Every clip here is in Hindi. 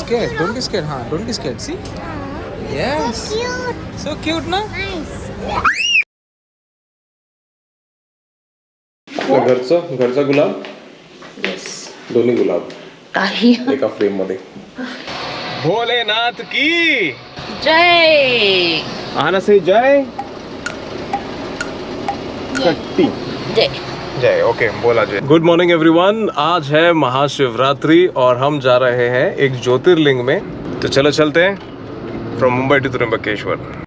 scared. Don't be scared. हाँ, don't be scared. See? Yes. So cute. So cute, ना? Nice. घरचा गुलाब येस दोन्ही गुलाब काही एका फ्रेम मध्ये. भोलेनाथ की जय आना से जय कट्टी जय जय. ओके बोला जय. Good morning everyone. आज है महाशिवरात्रि और हम जा रहे हैं एक ज्योतिर्लिंग में. तो चलो चलते हैं from Mumbai to Trimbakeshwar.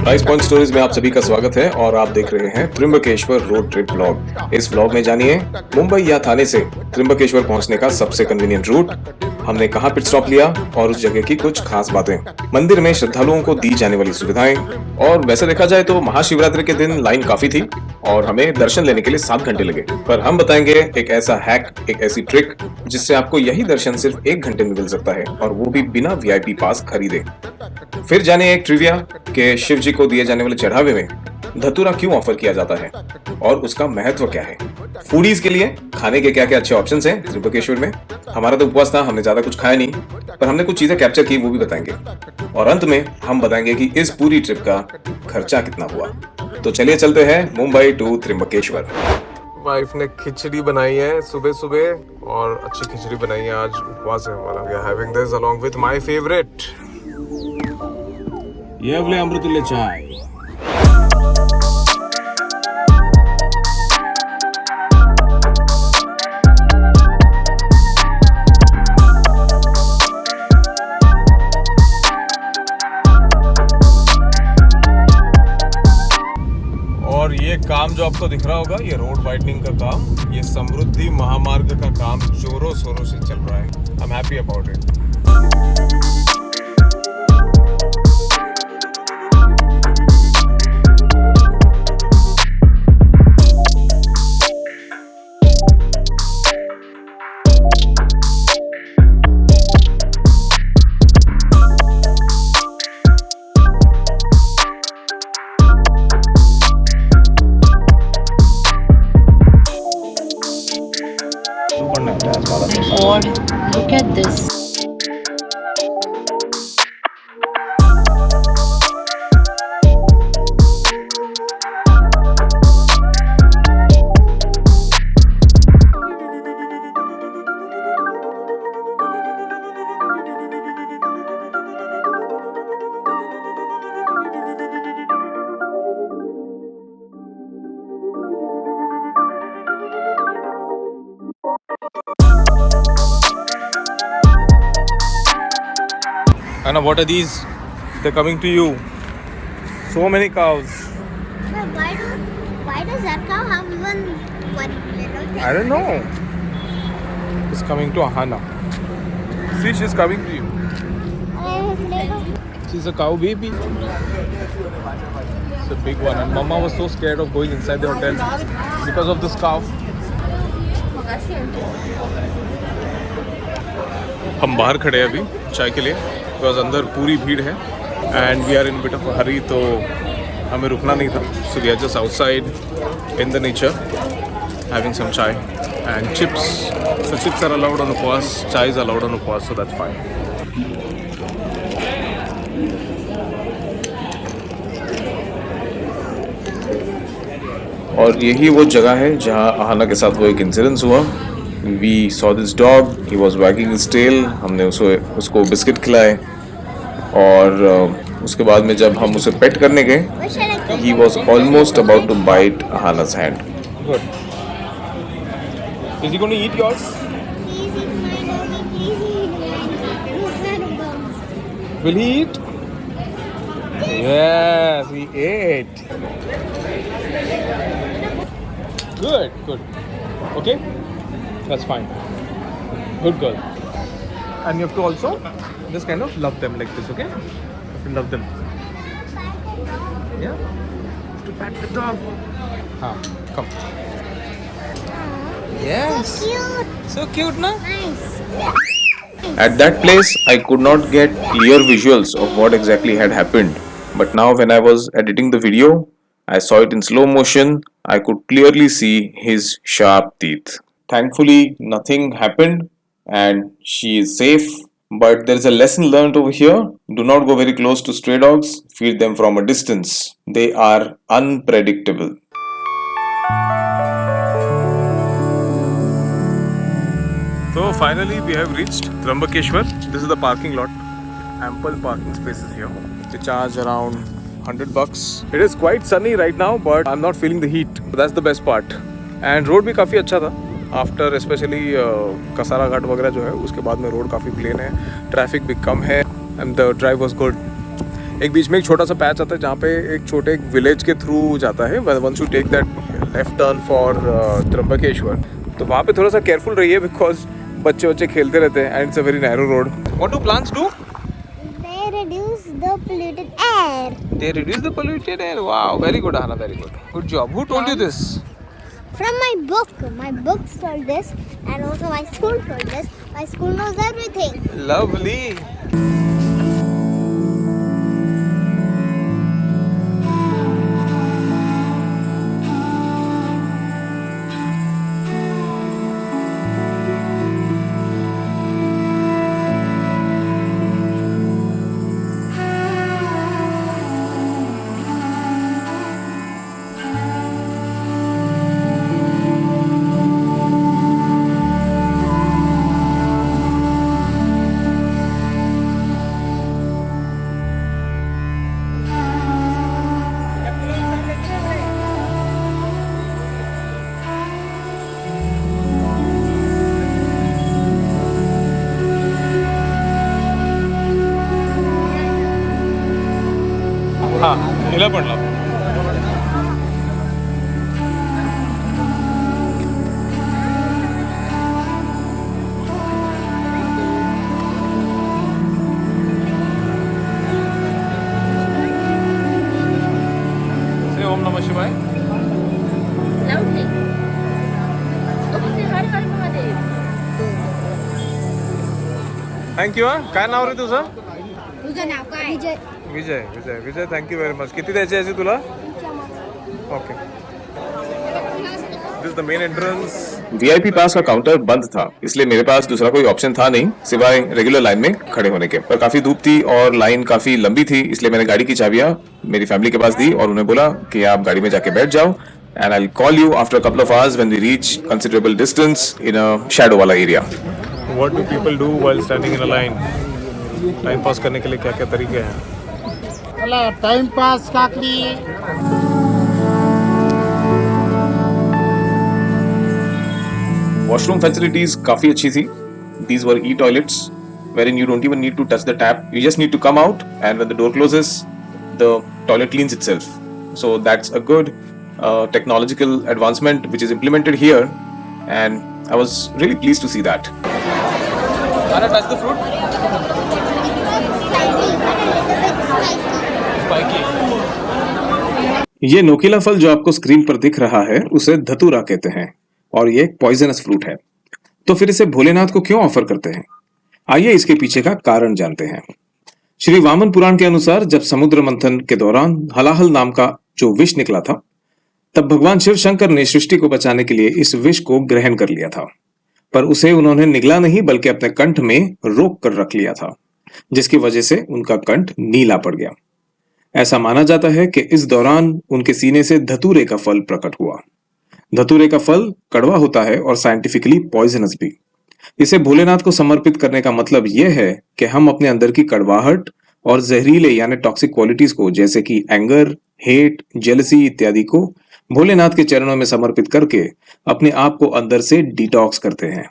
Rice point stories में आप सभी का स्वागत है और आप देख रहे हैं त्र्यंबकेश्वर रोड ट्रिप व्लॉग. इस व्लॉग में जानिए मुंबई या थाने से त्र्यंबकेश्वर पहुंचने का सबसे कन्वीनियंट रूट, हमने कहां पिट स्टॉप लिया और उस जगह की कुछ खास बातें, मंदिर में श्रद्धालुओं को दी जाने वाली सुविधाएं. और वैसे देखा जाए तो महाशिवरात्रि के दिन लाइन काफी थी और हमें दर्शन लेने के लिए 7 घंटे लगे. पर हम बताएंगे एक ऐसा हैक, एक ऐसी ट्रिक जिससे आपको यही दर्शन सिर्फ 1 घंटे में मिल सकता है और वो भी बिना VIP पास खरीदे. फिर जाने एक ट्रिविया के शिव जी को दिए जाने वाले चढ़ावे में धतूरा क्यों ऑफर किया जाता है और उसका महत्व क्या है. फूडीज के लिए खाने के क्या क्या अच्छे ऑप्शंस हैं त्रिंबकेश्वर में. हमारा तो उपवास था, हमने ज्यादा कुछ खाया नहीं, पर हमने कुछ चीजें कैप्चर की, वो भी बताएंगे. और अंत में हम बताएंगे कि इस पूरी ट्रिप का खर्चा कितना हुआ. तो चलिए चलते हैं मुंबई टू त्रिंबकेश्वर. वाइफ ने खिचड़ी बनाई है सुबह सुबह और अच्छी खिचड़ी बनाई है. आज उपवास है हमारा. We are having this along with my favourite Yewale Amruttulya chai. और ये काम जो आपको दिख रहा होगा, ये रोड वाइडनिंग का काम, ये समृद्धि महामार्ग का काम जोरों शोरों से चल रहा है. I am happy about it. और look at this. Anna, what are these? They're coming to you. So many cows. But why does that cow have even one little thing? I don't know. It's coming to Ahana. See, she's coming to you. His little. She's a cow baby. It's a big one. And Mama was so scared of going inside the hotel because of this cow. हम बाहर खड़े हैं अभी चाय के लिए, बिकॉज अंदर पूरी भीड़ है and we are in bit of a hurry, तो हमें रुकना नहीं था. So we are just outside in the nature having some chai and chips. So chips are allowed on उपवास, चाय इज अलाउड ऑन उपवास, सो दैट्स फाइन. और यही वो जगह है जहाँ आहाना के साथ वो एक इंसिडेंस हुआ. We saw this dog, he was wagging his tail. हमने उसको बिस्किट खिलाए और उसके बाद में जब हम उसे पेट करने गए, What shall I cook? he was almost about to bite Ahana's hand. Good. Is he going to eat yours? Please eat my doggy. Please eat mine. Who's that about? Will he eat? Yes, he ate. Good, good. Okay? That's fine. Good girl. And you have to also just kind of love them like this, okay? You have to love them. Yeah? You have to pat the dog. Come. Yes. So cute. So cute, na? Nice. At that place, I could not get clear visuals of what exactly had happened. But now when I was editing the video, I saw it in slow motion. I could clearly see his sharp teeth. Thankfully, nothing happened and she is safe But there is a lesson learned over here. Do not go very close to stray dogs. Feed them from a distance. They are unpredictable. So finally we have reached Trambakeshwar. This is the parking lot. Ample parking spaces here. They charge around $100. It is quite sunny right now, but I'm not feeling the heat. That's the best part. And road भी काफ़ी अच्छा था. आफ्टर स्पेशली कसारा घाट वगैरह जो है उसके बाद में रोड काफ़ी प्लेन है, ट्रैफिक भी कम है and the drive was good. एक बीच में एक छोटा सा पैच आता है जहाँ पे एक छोटे एक विलेज के थ्रू जाता है. Once you take that left turn for Trimbakeshwar, तो वहाँ पे थोड़ा सा केयरफुल रहिए बिकॉज बच्चे खेलते रहते हैं and it's a very narrow road. What do plants do? They reduce the polluted air. They reduce the polluted air. Wow, very good, Hana, very good. Good job. Who told you this? From my book. My book told this, and also my school told this. My school knows everything. Lovely. हां, हिला पडला. Say Om Namah Shivaya. Loudly. Okay, say Har Har Mahadev. Thank you. काय नाव रे तुझं? तुझं नाव काय? विजय. विजय. विजय. विजय, थँक यू व्हेरी मच. किती द्यायचे याचे तुला? Okay. This is the main entrance. VIP पास का काउंटर बंद था, इसलिए मेरे पास दूसरा कोई ऑप्शन था नहीं सिवाय रेगुलर लाइन में खड़े होने के. पर काफी धूप थी और लाइन काफी लंबी थी, इसलिए मैंने गाड़ी की चाबियां मेरी फैमिली के पास दी और उन्हें बोला कि आप गाड़ी में जाके बैठ जाओ and I'll call you after a couple of hours when we reach considerable distance in a shadow वाला area. What do people do while standing in a line? Time pass करने के लिए क्या क्या तरीके हैं? टाइम पास का लिए वॉशरूम फैसिलिटीज काफी अच्छी थी. These were e-toilets wherein you don't even need to touch the tap. You just need to come out and when the door closes, the toilet cleans itself. So that's a good technological advancement which is implemented here and I was really pleased to see that. Hana, touch the fruit. Spiky. ये नोकीला फल जो आपको स्क्रीन पर दिख रहा है उसे धतूरा कहते हैं और ये पॉइजनस फ्रूट है. तो फिर इसे भोलेनाथ को क्यों ऑफर करते हैं? आइए इसके पीछे का कारण जानते हैं. श्री वामन पुराण के अनुसार जब समुद्र मंथन के दौरान हलाहल नाम का जो विष निकला था, तब भगवान शिव शंकर ने सृष्टि को बचाने के लिए इस विष को ग्रहण कर लिया था. पर उसे उन्होंने निगला नहीं बल्कि अपने कंठ में रोक कर रख लिया था, जिसकी वजह से उनका कंठ नीला पड़ गया. ऐसा माना जाता है कि इस दौरान उनके सीने से धतूरे का फल प्रकट हुआ. धतूरे का फल कड़वा होता है और साइंटिफिकली पॉइजनस भी. इसे भोलेनाथ को समर्पित करने का मतलब यह है कि हम अपने अंदर की कड़वाहट और जहरीले यानी टॉक्सिक क्वालिटीज को जैसे कि एंगर, हेट, जेलसी इत्यादि को भोलेनाथ के चरणों में समर्पित करके अपने आप को अंदर से डिटॉक्स करते हैं.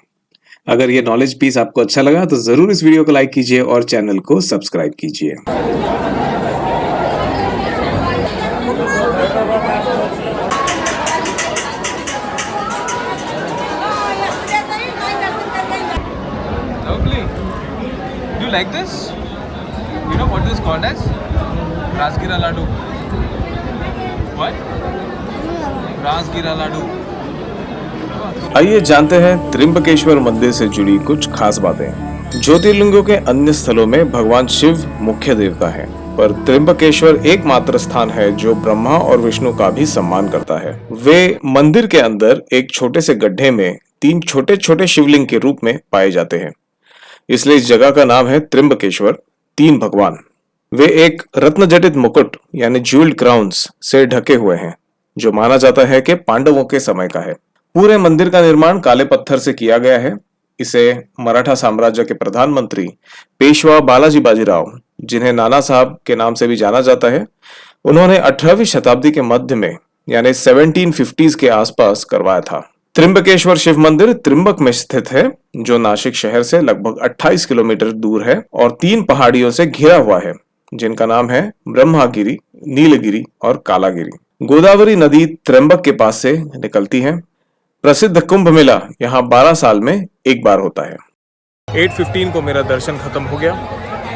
अगर ये नॉलेज पीस आपको अच्छा लगा तो जरूर इस वीडियो को लाइक कीजिए और चैनल को सब्सक्राइब कीजिए. Lovely. Do you like this? You know what this is called as? Rasgira laddu. What? Rasgira laddu. आइए जानते हैं त्र्यंबकेश्वर मंदिर से जुड़ी कुछ खास बातें. ज्योतिर्लिंगों के अन्य स्थलों में भगवान शिव मुख्य देवता हैं, पर त्र्यंबकेश्वर एकमात्र स्थान है जो ब्रह्मा और विष्णु का भी सम्मान करता है. वे मंदिर के अंदर एक छोटे से गड्ढे में 3 छोटे छोटे शिवलिंग के रूप में पाए जाते हैं. इसलिए इस जगह का नाम है त्रिंबकेश्वर, 3 भगवान। वे एक रत्नजटित मुकुट यानी ज्यूल्ड क्राउन्स से ढके हुए हैं, जो माना जाता है कि पांडवों के समय का है। पूरे मंदिर का निर्माण काले पत्थर से किया गया है। इसे मराठा साम्राज्य के प्रधानमंत्री पेशवा बालाजी बाजीराव, जिन्हें नाना साहब के नाम से भी जाना जाता है, उन्होंने 18वीं शताब्दी के मध्य में यानी 1750s के आसपास करवाया था। त्रिंबकेश्वर शिव मंदिर त्रिंबक में स्थित है, जो नासिक शहर से लगभग 28 किलोमीटर दूर है और 3 पहाड़ियों से घिरा हुआ है, जिनका नाम है ब्रह्मागिरी, नीलगिरी और कालागिरी। गोदावरी नदी त्रिंबक के पास से निकलती है। प्रसिद्ध कुंभ मेला यहाँ 12 साल में एक बार होता है। 8:15 को मेरा दर्शन खत्म हो गया,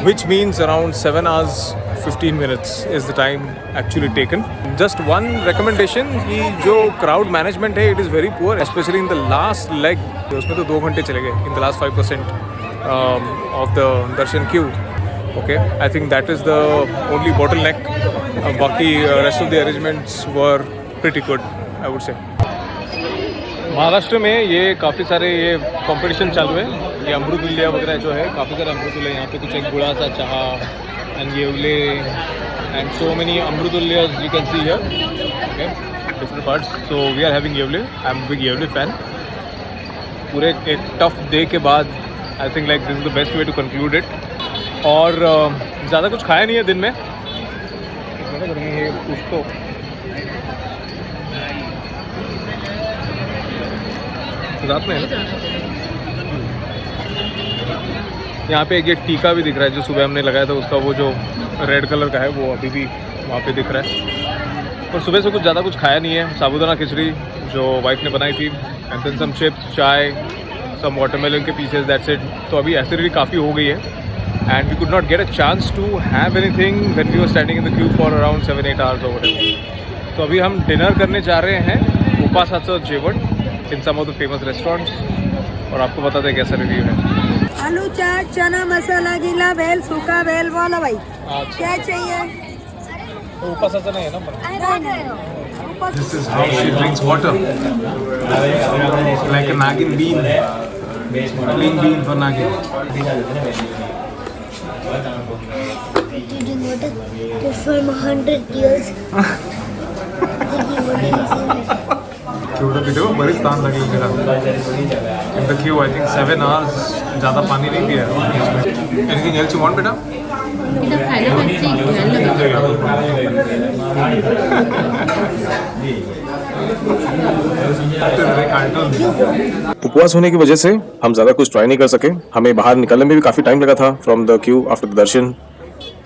which means around 7 hours 15 minutes is the time actually taken. Just one recommendation कि जो crowd management है, it is very poor, especially in the last leg. उसमें तो 2 घंटे चले गए in the last 5% of the darshan queue. Okay, I think that is the only bottleneck. बाकी rest of the arrangements were pretty good, I would say. Maharashtra में ये काफ़ी सारे ये कंपटीशन चालू है। ये अमृतुल्या वगैरह जो है, काफ़ी सारे अमृतुल्या यहाँ पे, कुछ एक गुड़ाचा चहा and Yewale and so many अमृतुल्याज you can see here, okay, different parts. So we are having Yewale, I am big Yewale fan. पूरे एक टफ डे के बाद I think like this is the best way to conclude it. और ज़्यादा कुछ खाया नहीं है दिन में, कुछ तो रात में है। यहाँ पे एक ये टीका भी दिख रहा है जो सुबह हमने लगाया था, उसका वो जो रेड कलर का है वो अभी भी वहाँ पे दिख रहा है। और सुबह से कुछ ज़्यादा कुछ खाया नहीं है। साबूदाना खिचड़ी जो वाइफ ने बनाई थी, and then some chips, chai, some watermelon के पीसेस, दैट्स इट। तो अभी एसिडिटी काफ़ी हो गई है and we could not get a chance to have anything when we were standing in the queue for around 7-8 hours और व्हाटएवर। तो अभी हम डिनर करने जा रहे हैं उपासाचं जेवण इन सम ऑफ द फेमस रेस्टोरेंट्स, और आपको बताते हैं कैसा रिव्यू है। आलू चाट, चना मसाला, गीला भेल, सूखा भेल, बोलो भाई क्या चाहिए? उपासाचं नाही आहे ना? This is how she drinks water, like a nagin bean, clean bean for nagin. Drinking water from 100 years. केवढं पिते हो, बरीच ताण लागली मेरा इन the Q. I think 7 hours, ज़्यादा पानी नहीं पिया। एनीथिंग एल्स यू वांट बेटा? उपवास होने की वजह से हम ज़्यादा कुछ ट्राई नहीं कर सके। हमें बाहर निकलने में भी काफ़ी टाइम लगा था from the queue after the darshan,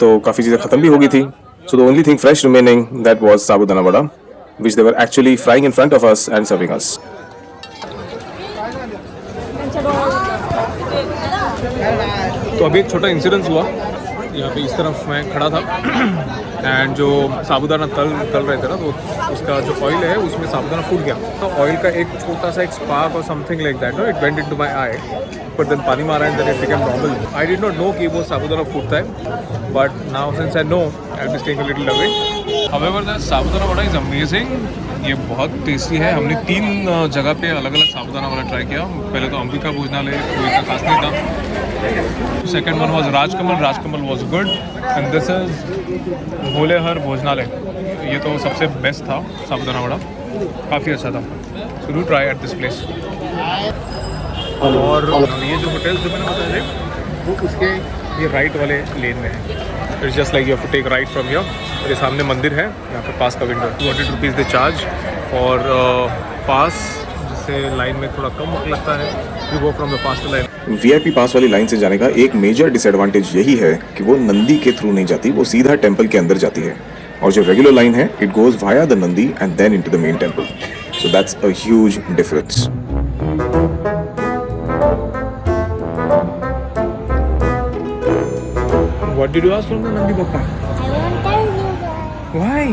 तो काफ़ी चीज़ें ख़त्म भी हो गई थी। So the only thing fresh remaining that was sabudana vada, which they were actually frying in front of us and serving us. तो अभी एक छोटा इंसिडेंस हुआ। यहाँ पे इस तरफ मैं खड़ा था एंड जो साबूदाना तल रहे थे ना, तो उसका जो ऑयल है उसमें साबूदाना फूट गया। तो ऑयल का एक छोटा सा एक स्पार्क और something like that, no, it went into my eye, but then पानी मारा and then it became normal. I did not know कि वो साबूदाना फूटता है, but now since I know I will be staying a little away. However, the sabudana vada is amazing. ये बहुत टेस्टी है। हमने 3 जगह पे अलग अलग साबूदाना वड़ा ट्राई किया। पहले तो अंबिका भोजनालय, कोई इतना खास नहीं था। Second one was Rajkamal was good, and this is Bholehar भोजनालय। ये तो सबसे बेस्ट था साबूदाना वड़ा, काफ़ी अच्छा था। So do try at this place. और ये जो होटल्स जो मैंने बताया थे वो उसके ये राइट वाले लेन में है। It's just like you have to take right from here. मेरे सामने मंदिर है, यहाँ पे पास का विंडो। 200 रुपीज़ दे चार्ज और पास, जिससे लाइन में थोड़ा कम वक्त लगता है। You go from the fast line. VIP पास वाली लाइन से जाने का एक मेजर डिसएडवांटेज यही है कि वो नंदी के थ्रू नहीं जाती, वो सीधा टेम्पल के अंदर जाती है। और जो रेगुलर लाइन है, it goes via the Nandi and then into the main temple. So that's a huge difference. What did you ask from the Nandi Bappa? I won't tell you that. Why?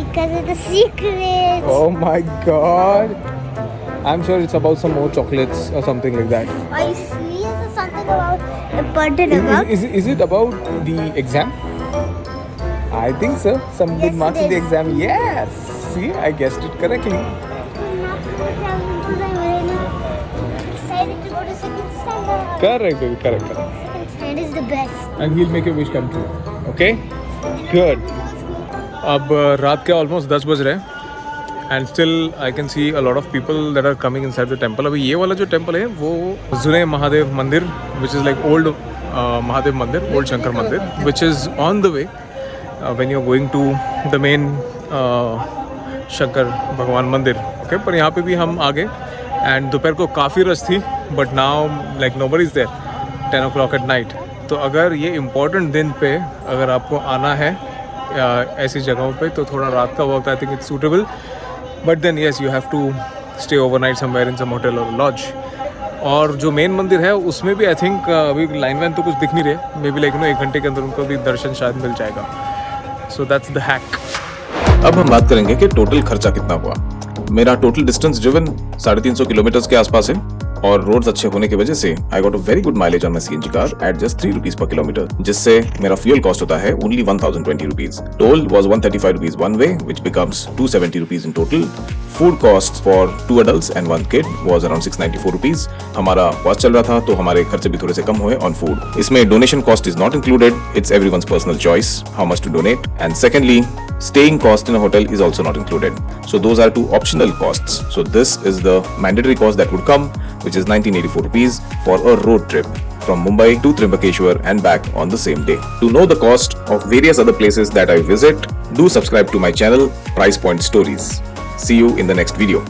Because it's a secret. Oh my god. I'm sure it's about some more chocolates or something like that. Are you serious or something about the burden about? Is it about the exam? I think so. Some Yes, good marks it in the is. exam. Yes. See, I guessed it correctly. I'm not going to tell you because I'm really excited to go to second standard. Correct, baby, correct. And is the best. And he'll make your wish come true. Okay? Good. अब रात के ऑलमोस्ट 10 बज रहे हैं and still I can see a lot of people that are coming inside the temple. अभी ये वाला जो टेम्पल है वो June Mahadev Mandir which is like old Mahadev mandir, old Shankar mandir, which is on the way when you are going to the main Shankar Bhagwan mandir. Okay, पर यहाँ पे भी हम आ गए एंड दोपहर को काफ़ी रश थी but now like nobody is there 10 o'clock at night. तो अगर ये इम्पोर्टेंट दिन पे अगर आपको आना है ऐसी जगहों पे तो थोड़ा रात का वक्त I think it's suitable. But then yes you have to stay overnight somewhere in some hotel और लॉज. और जो मेन मंदिर है उसमें भी आई थिंक अभी लाइन वाइन तो कुछ दिख नहीं रहे. मे बी लाइक 1 घंटे के अंदर उनको भी दर्शन शायद मिल जाएगा. So that's the hack. अब हम बात करेंगे कि टोटल खर्चा कितना हुआ. मेरा टोटल डिस्टेंस ड्रिवन 350 किलोमीटर के आसपास है और रोड्स अच्छे होने की वजह से I got a very good mileage on my CNG car eight just 3 rupees per kilometre, जिससे मेरा फ्यूल कॉस्ट होता है only 1020 rupees. Toll was 135 rupees one way which becomes 270 rupees in total. Food cost for 2 adults and 1 kid was around 694 rupees. हमारा वाच चल रहा था तो हमारे खर्चे भी थोड़े से कम हुए ऑन फूड. इसमें donation cost is not included. It's everyone's personal choice how much to donate. And secondly, staying cost in a hotel is also not included. So those are 2 optional costs. So this is the mandatory cost that would come, which is 1984 rupees for a road trip from Mumbai to Trimbakeshwar and back on the same day. To know the cost of various other places that I visit, do subscribe to my channel, Price Point Stories. See you in the next video.